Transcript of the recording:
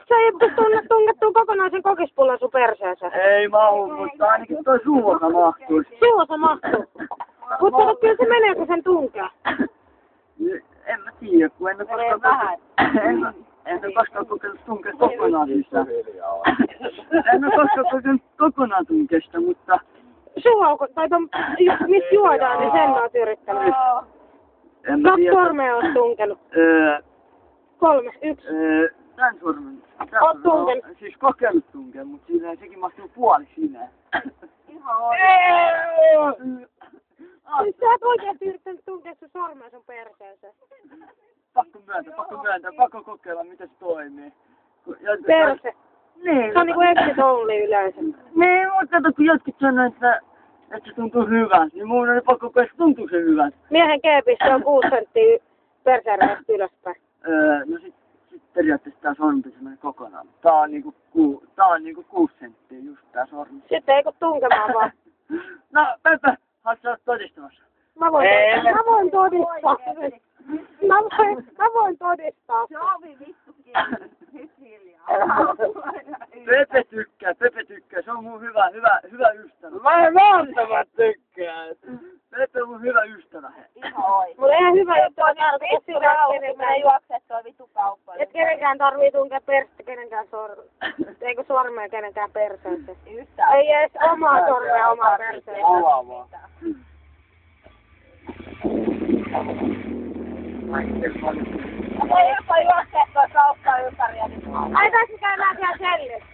Sä ei pysty tungettua kokonaisen kokispullan sun perseeseen. Ei mahu, mutta ainakin toi suuosa mahtuisi. Suuosa mahtuu. Mutta kyllä se menee, kun sen tunkee. En mä tiedä, kun en ole koskaan kokeillut tunkea kokonaan sisään. En ole koskaan kokeillut kokonaan tunkesta, mutta... Suuaukko, tai mistä juodaan, niin sen oot yrittänyt. Kaksi sormea oot tunkenut. 3, 1. Tän sormen. Oot tunkenut. Siis kokeillut tunkea, mutta siinä sekin mahtuu puoli sinne. Ihan siis sä et oikeesti yrittänyt tunkea sun sormea sun perseeseen. Pakko kokeilla, miten se toimii. Perse. Niin. Se on niinku exit only yleensä. Niin, mutta kato, kun jotkut sanoo, että se tuntuu hyvältä, niin mun oli pakko kokeilla, että tuntuu se hyvältä. Miehen keepissä on 6 senttiä perseereistä ylöspäin. No sit periaatteessa tää sormi se menee kokonaan. Tää on niinku 6 senttiä just tää sormi. Sitten ei kun tunkemaan vaan. No, Pepe, haluatko sä olla todistamassa? Mä voin todistaa. Mä voin todistaa. Sovi vittukin. Nyt hiljaa. Pepe tykkää. Se on mun hyvä ystävä. Mä en välttämättä tykkää. Pepe on mun hyvä ystävä. Ihan oi. Mulla ei ihan hyvä juttu on Vittu rauhoittaa, mä juokset toi vittu kauppaan. et kenenkään tarvii tunkea persettä kenenkään sormea. Eikö sormea kenenkään perseeseen. Yhtään. Ei edes omaa sormea omaa perseeseen. Olaa vaan. Voi jopa juokset toi kauppaan ympäri. Ai tässä käydään siellä sellissä.